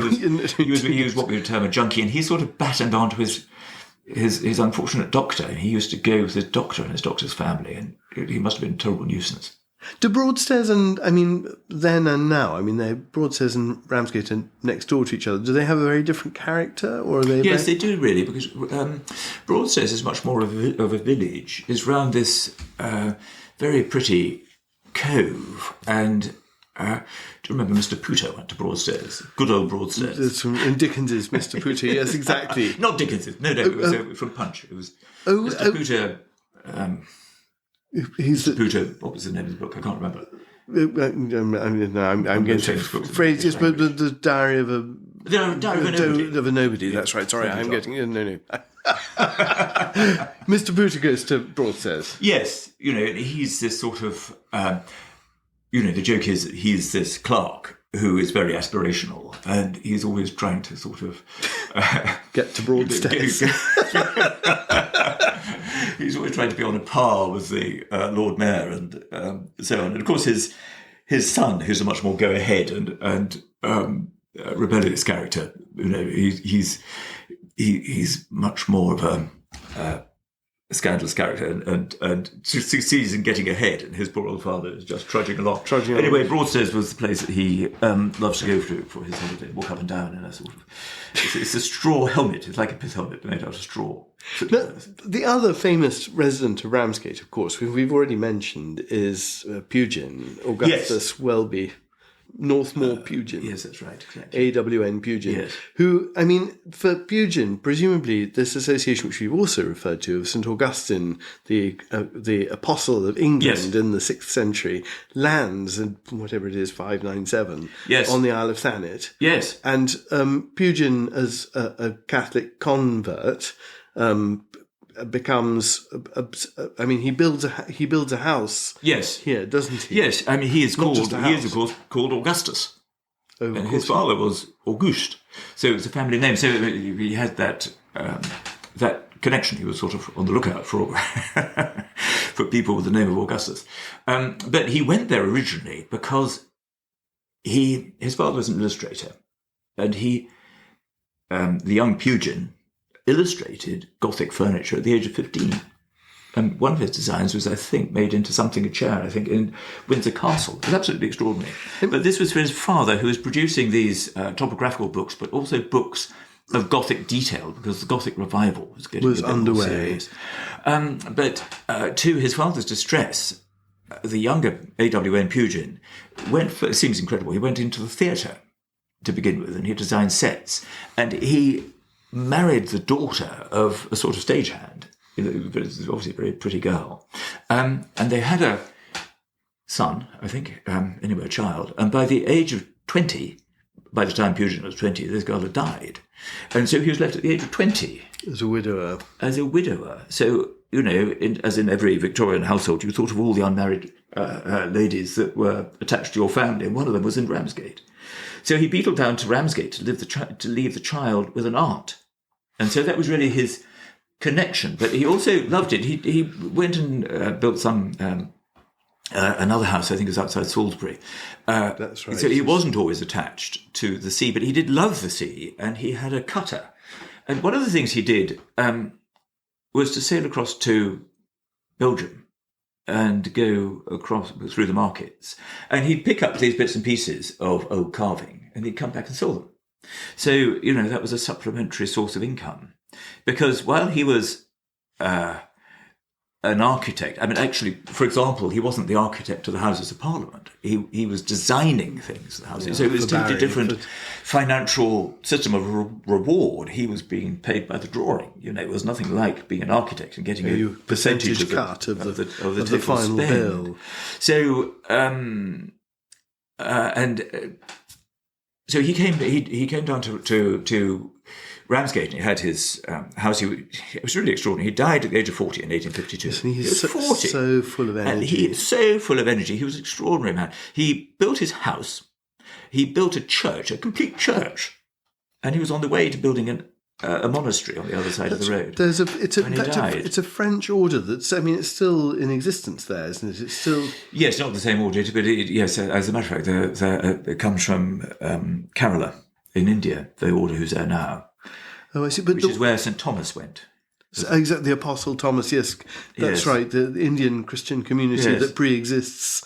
was what we would term a junkie, and he sort of battened on to his unfortunate doctor. He used to go with his doctor and his doctor's family, and he must have been a terrible nuisance. Do Broadstairs then and now, Broadstairs and Ramsgate are next door to each other. Do they have a very different character, or are they? Yes, they do really, because Broadstairs is much more of a village. It's round this very pretty cove, and do you remember Mr. Pooter went to Broadstairs? Good old Broadstairs. It's from Dickens's Mr. Pooter, yes, exactly. Not Dickens's, no, it was from Punch. It was Mr. Pooter. Mr. Pooter, what was the name of the book? I can't remember. I'm getting to phrases, but the Diary of a Nobody. Of a Nobody, that's right. Sorry, I'm getting... No. Mr. Pooter goes to Broadstairs. Yes, he's this sort of... the joke is that he's this clerk who is very aspirational, and he's always trying to sort of... get to Broadstairs. He's always trying to be on a par with the Lord Mayor and so on. And of course, his son, who's a much more go-ahead and rebellious character, he's much more of a scandalous character and succeeds in getting ahead, and his poor old father is just trudging along. Anyway, Broadstairs was the place that he loves to go to for his holiday, walk up and down in a sort of... It's a straw helmet. It's like a pith helmet made out of straw. Now, the other famous resident of Ramsgate, of course, who we've already mentioned, is Pugin, Augustus Welby. Northmore Pugin. Yes, that's right. Exactly. AWN Pugin. Yes. Who, for Pugin, presumably this association which we've also referred to of St. Augustine, the apostle of England in the 6th century, lands in whatever it is, 597, on the Isle of Thanet. Yes. And Pugin, as a Catholic convert, becomes he builds a house here, doesn't he? Yes, he is of course called Augustus. And his father was Auguste. So it's a family name. So he had that connection. He was sort of on the lookout for for people with the name of Augustus. But he went there originally because his father was an illustrator, and the young Pugin illustrated Gothic furniture at the age of 15. And one of his designs was, I think, made into something, a chair, I think, in Windsor Castle. It was absolutely extraordinary. But this was for his father, who was producing these topographical books, but also books of Gothic detail, because the Gothic revival was getting underway. Serious. But to his father's distress, the younger A.W.N. Pugin it seems incredible, he went into the theatre to begin with, and he designed sets. And he married the daughter of a sort of stagehand. But it's obviously a very pretty girl. And they had a son, I think, anyway, a child. And by the age of 20, by the time Pugin was 20, this girl had died. And so he was left at the age of 20. As a widower. So, as in every Victorian household, you thought of all the unmarried ladies that were attached to your family, and one of them was in Ramsgate. So he beetled down to Ramsgate to leave the child with an aunt. And so that was really his connection, but he also loved it. He went and built some another house, I think it was outside Salisbury. That's right. So he wasn't always attached to the sea, but he did love the sea, and he had a cutter. And one of the things he did was to sail across to Belgium and go across through the markets. And he'd pick up these bits and pieces of old carving, and he'd come back and sell them. So, that was a supplementary source of income. Because while he was an architect, I mean, actually, for example, he wasn't the architect of the Houses of Parliament. He was designing things, the houses. So it was a totally different financial system of reward. He was being paid by the drawing. It was nothing like being an architect and getting a percentage cut of the final spend. bill. So, so he came down to Ramsgate, and he had his house. It was really extraordinary. He died at the age of 40 in 1852. Yes, he was 40. So full of energy. And he is so full of energy. He was an extraordinary man. He built his house. He built a church, a complete church. And he was on the way to building a monastery on the other side of the road. It's a French order it's still in existence there, isn't it? It's still... Yes, not the same order, but yes, as a matter of fact, it comes from Kerala in India, the order who's there now. Oh, I see. Which is where St. Thomas went. Exactly, the Apostle Thomas, yes. That's right, the Indian Christian community that pre-exists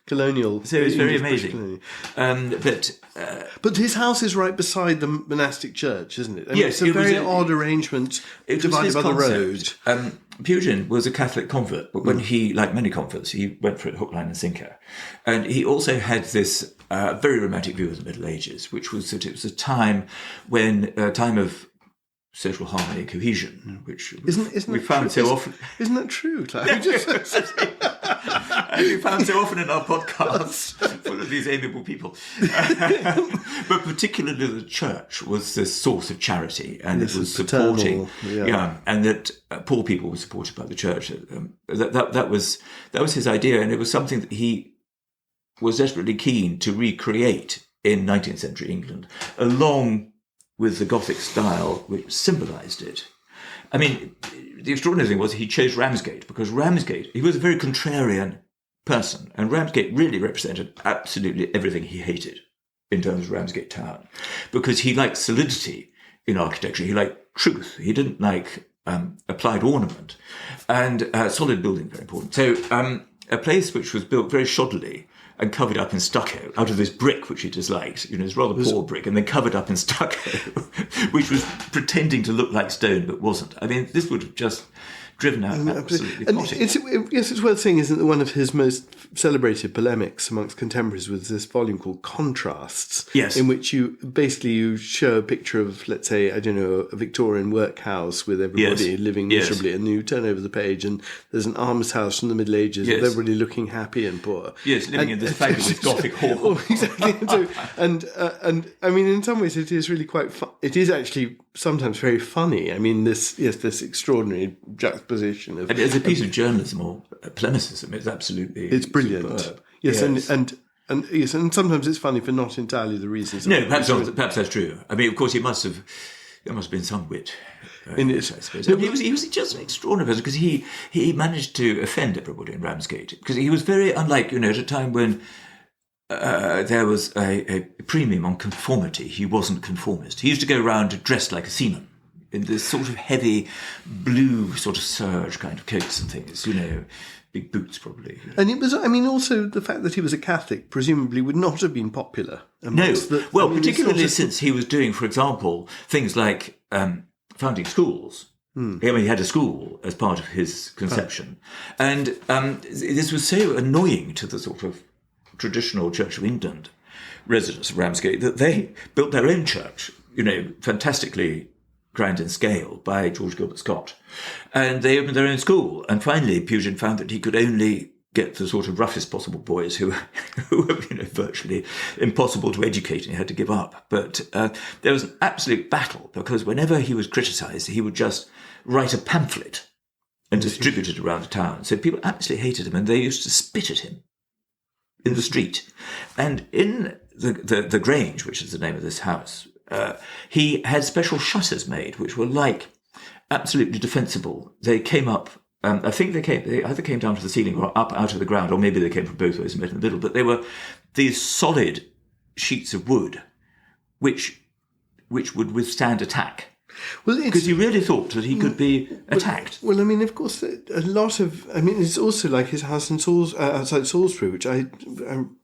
colonial. So it's very amazing. But his house is right beside the monastic church, isn't it? Yes. It's a very odd arrangement divided by the road. Pugin was a Catholic convert, but when he, like many converts, he went for it hook, line and sinker. And he also had this very romantic view of the Middle Ages, which was that it was a time of social harmony and cohesion, which we found so often. Isn't that true, Clive? And we found so often in our podcasts, full of these amiable people. But particularly the church was this source of charity, and it was supporting, and that poor people were supported by the church. That was his idea, and it was something that he was desperately keen to recreate in 19th century England, along with the Gothic style which symbolised it. I mean, the extraordinary thing was he chose Ramsgate because he was a very contrarian person, and Ramsgate really represented absolutely everything he hated in terms of Ramsgate town, because he liked solidity in architecture, he liked truth, he didn't like applied ornament, and solid building, very important. So a place which was built very shoddily and covered up in stucco out of this brick which he disliked, this rather poor brick, and then covered up in stucco, which was pretending to look like stone but wasn't. I mean, this would have just driven out absolutely potty. It's worth saying, isn't it, one of his most celebrated polemics amongst contemporaries was this volume called Contrasts, yes, in which you show a picture of, let's say, I don't know, a Victorian workhouse with everybody living miserably, and you turn over the page and there's an almshouse from the Middle Ages with everybody looking happy and poor. Yes, living in this fabulous Gothic hall. Exactly. And I mean, in some ways it is really quite it is actually sometimes very funny. I mean, this extraordinary juxtaposition of... And as a piece of journalism or polemicism, it's brilliant. Superb. Yes, yes. And sometimes it's funny for not entirely the reasons. No, perhaps that's true. I mean, of course, there must have been some wit in it, I suppose. He was just an extraordinary person because he managed to offend everybody in Ramsgate, because he was very unlike, at a time when there was a premium on conformity. He wasn't conformist. He used to go around dressed like a seaman. in this sort of heavy blue sort of serge kind of coats and things, big boots probably. And it was, also the fact that he was a Catholic presumably would not have been popular. No, particularly since he was doing, for example, things like founding schools. He had a school as part of his conception. And this was so annoying to the sort of traditional Church of England residents of Ramsgate that they built their own church, fantastically grand in scale by George Gilbert Scott. And they opened their own school. And finally, Pugin found that he could only get the sort of roughest possible boys who were virtually impossible to educate, and he had to give up. But there was an absolute battle, because whenever he was criticised, he would just write a pamphlet and distribute it around the town. So people absolutely hated him, and they used to spit at him in the street. And in the Grange, which is the name of this house, he had special shutters made, which were absolutely defensible. They came up. I think they either came down to the ceiling or up out of the ground, or maybe they came from both ways and met in the middle. But they were these solid sheets of wood, which would withstand attack. Well, because he really thought that he could be attacked. Well, of course, a lot of. it's also like his house in outside Salisbury, which I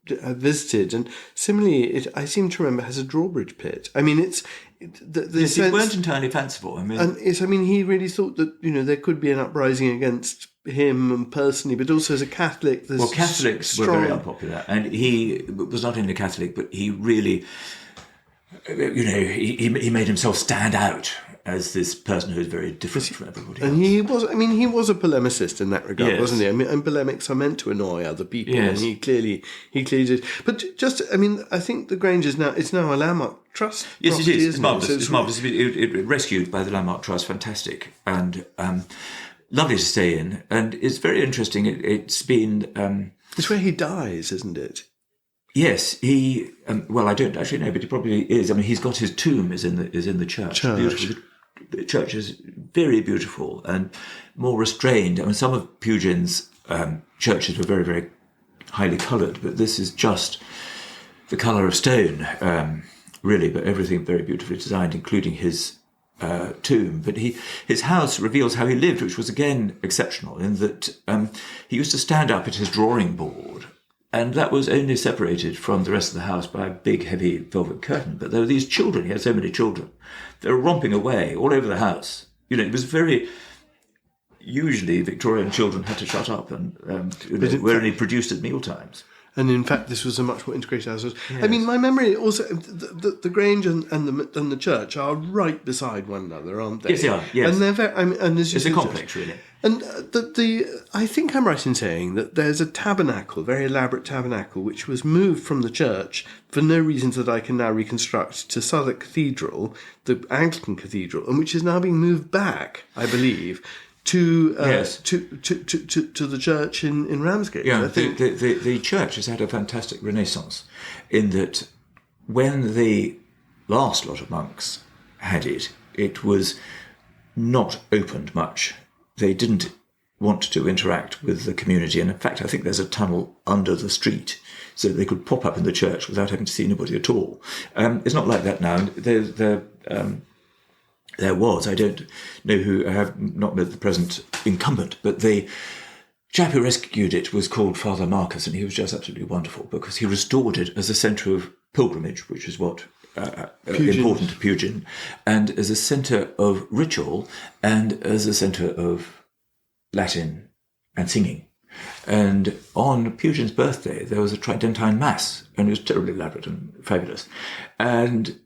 visited, and similarly, I seem to remember has a drawbridge pit. It's. Yes, it weren't entirely fanciful. He really thought that there could be an uprising against him personally, but also as a Catholic. Catholics were very unpopular, and he was not only Catholic, but he really, he made himself stand out as this person who was very different from everybody else. And he was a polemicist in that regard, yes. Wasn't he? And polemics are meant to annoy other people, yes. And he clearly did. But I think the Grange is now a landmark trust. Yes, it is. It's marvellous. It's marvellous. It rescued by the Landmark Trust, fantastic, and lovely to stay in. And it's very interesting. It's been. It's where he dies, isn't it? Yes, he. I don't actually know, but he probably is. He's got his tomb is in the church. Beautiful. The church is very beautiful and more restrained. Some of Pugin's churches were very, very highly coloured, but this is just the colour of stone, really. But everything very beautifully designed, including his tomb. But his house reveals how he lived, which was again exceptional in that he used to stand up at his drawing board. And that was only separated from the rest of the house by a big, heavy velvet curtain. But there were these children. He had so many children. They were romping away all over the house. It was very... Usually, Victorian children had to shut up and were only produced at mealtimes. And in fact, this was a much more integrated house. Yes. My memory also, the Grange and the church are right beside one another, aren't they? Yes, they are. Yes. And they're very. It's a complex, really. And I think I'm right in saying that there's a tabernacle, very elaborate tabernacle, which was moved from the church for no reasons that I can now reconstruct to Southwark Cathedral, the Anglican Cathedral, and which is now being moved back, I believe, to the church in Ramsgate. Yeah, I think the church has had a fantastic renaissance in that when the last lot of monks had it, it was not opened much. They didn't want to interact with the community, and in fact, I think there's a tunnel under the street so they could pop up in the church without having to see anybody at all. It's not like that now. There was, I don't know who, I have not met the present incumbent, but the chap who rescued it was called Father Marcus, and he was just absolutely wonderful because he restored it as a centre of pilgrimage, which is what important to Pugin, and as a centre of ritual and as a centre of Latin and singing. And on Pugin's birthday, there was a Tridentine Mass, and it was terribly elaborate and fabulous. And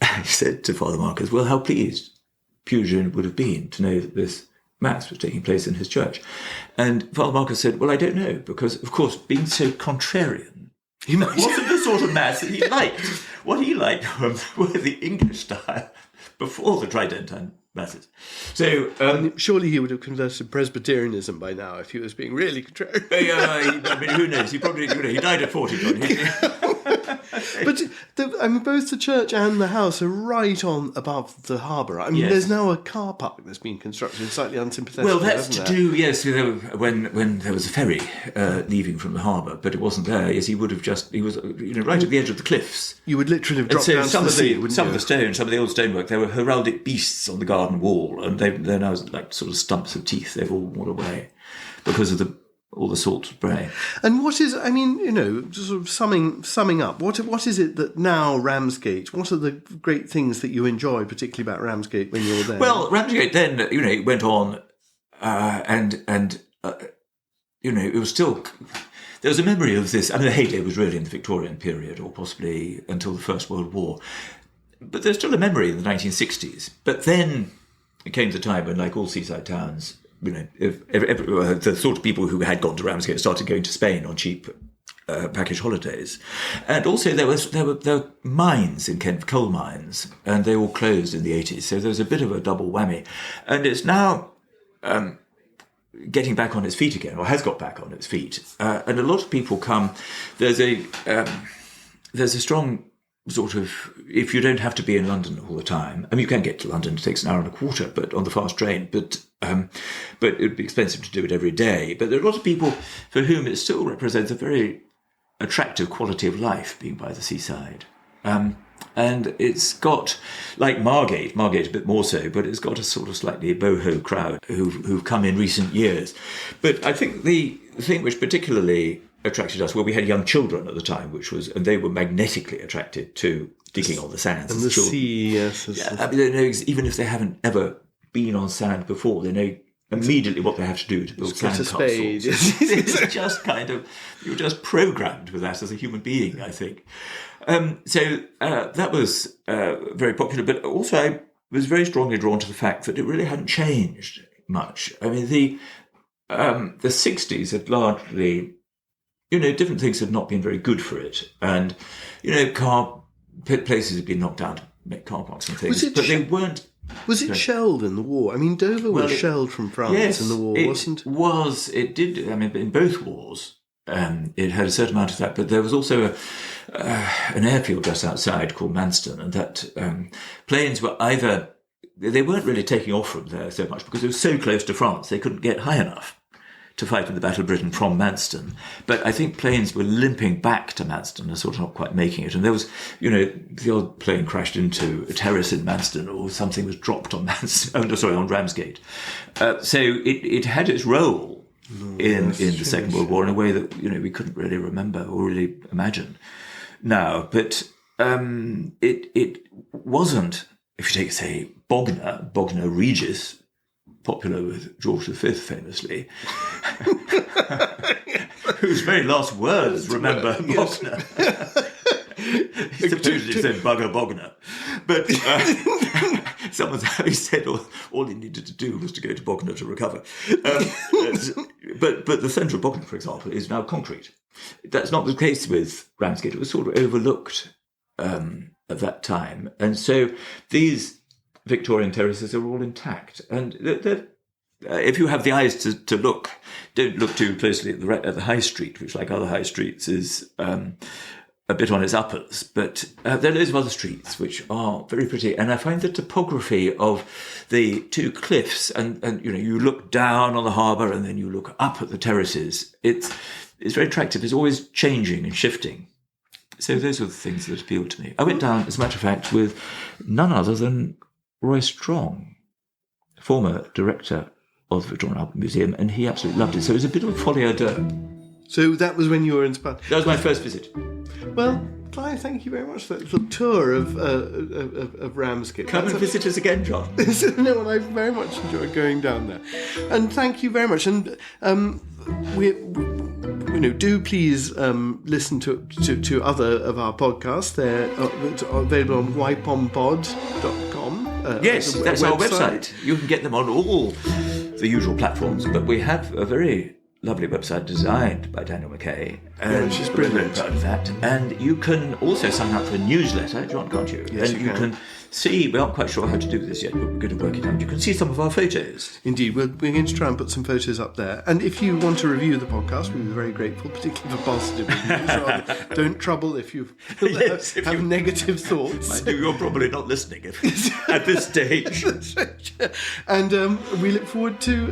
I said to Father Marcus, well, how pleased Pugin would have been to know that this Mass was taking place in his church. And Father Marcus said, well, I don't know, because, of course, being so contrarian, he wasn't the sort of Mass that he liked. What he liked were the English style before the Tridentine Masses. So surely he would have converted to Presbyterianism by now if he was being really contrarian. Who knows? He probably he died at 40, John. But both the church and the house are right on above the harbour. I mean, there's now a car park that's been constructed, slightly unsympathetic. Well, that's to do, yes, when there was a ferry leaving from the harbour, but it wasn't there. Yes, he was right at the edge of the cliffs. You would literally have dropped down to the sea, wouldn't you? Some of the stone, some of the old stonework, there were heraldic beasts on the garden wall, and they're now like sort of stumps of teeth. They've all worn away because of all the salt spray. And what is, sort of summing up, what is it that now Ramsgate, what are the great things that you enjoyed, particularly about Ramsgate when you were there? Well, Ramsgate then, it went on, it was still, there was a memory of this. I mean, the heyday was really in the Victorian period, or possibly until the First World War. But there's still a memory in the 1960s. But then it came to the time when, like all seaside towns, the sort of people who had gone to Ramsgate started going to Spain on cheap package holidays, and also there were mines in Kent, coal mines, and they all closed in the 80s. So there was a bit of a double whammy, and it's now getting back on its feet again, or has got back on its feet. And a lot of people come. There's a strong sort of, if you don't have to be in London all the time. I mean, you can get to London, it takes an hour and a quarter, but on the fast train, but it would be expensive to do it every day. But there are a lot of people for whom it still represents a very attractive quality of life, being by the seaside. And it's got, like Margate a bit more so, but it's got a sort of slightly boho crowd who've come in recent years. But I think the thing which particularly attracted us, well, we had young children at the time, and they were magnetically attracted to digging on the sands. And the sea, yes. I mean, they know, even if they haven't ever been on sand before, they know immediately what they have to do to build sandcastles. It's just kind of, you're just programmed with that as a human being, I think. So that was very popular, but also I was very strongly drawn to the fact that it really hadn't changed much. I mean, the 60s had largely, different things had not been very good for it. And, places had been knocked down to make car parks and things, but they weren't. Was it shelled in the war? I mean, Dover was shelled from France in the war, wasn't it? It did. I mean, in both wars, it had a certain amount of that, but there was also an airfield just outside called Manston, and that planes were they weren't really taking off from there so much because it was so close to France, they couldn't get high enough to fight in the Battle of Britain from Manston. But I think planes were limping back to Manston and sort of not quite making it. And there was, the old plane crashed into a terrace in Manston, or something was dropped on on Ramsgate. So it had its role in the Second World War in a way that, we couldn't really remember or really imagine now. But it wasn't, if you take, say, Bognor Regis, popular with George V famously, whose very last words remember Bognor. He supposedly said "bugger Bognor," but someone said all he needed to do was to go to Bognor to recover. But the centre of Bognor, for example, is now concrete. That's not the case with Ramsgate. It was sort of overlooked at that time, and so these Victorian terraces are all intact, and if you have the eyes to look, don't look too closely at the high street, which, like other high streets, is a bit on its uppers. But there are loads of other streets which are very pretty, and I find the topography of the two cliffs, and you look down on the harbour and then you look up at the terraces. It's very attractive. It's always changing and shifting. So those were the things that appealed to me. I went down, as a matter of fact, with none other than Roy Strong, former director of the Victorian Albert Museum, and he absolutely loved it. So it was a bit of a folie à deux. So that was when you were inspired? That was my first visit. Well, Clive, thank you very much for that little tour of Ramsgate. Come and visit us again, John. No, and I very much enjoyed going down there. And thank you very much. And do please listen to other of our podcasts. They're available on ypompod.com. Yes, that's our website. You can get them on all the usual platforms, but we have a very lovely website designed by Daniel McKay. And she's brilliant. We're very proud of that. And you can also sign up for a newsletter, John, can't you? Yes, and you can see. We aren't quite sure how to do this yet, but we're going to work it out. You can see some of our photos. Indeed, we're going to try and put some photos up there. And if you want to review the podcast, we'd be very grateful, particularly for positive reviews. So don't trouble if you have negative thoughts. I know you're probably not listening at this stage. And we look forward to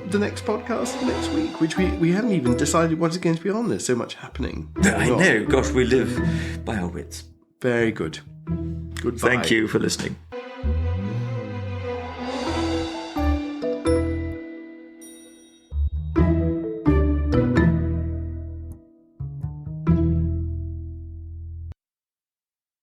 the next podcast next week, which we haven't even decided what is going to be on. There's so much happening. I know. Gosh, we live by our wits. Very good. Goodbye. Thank you for listening.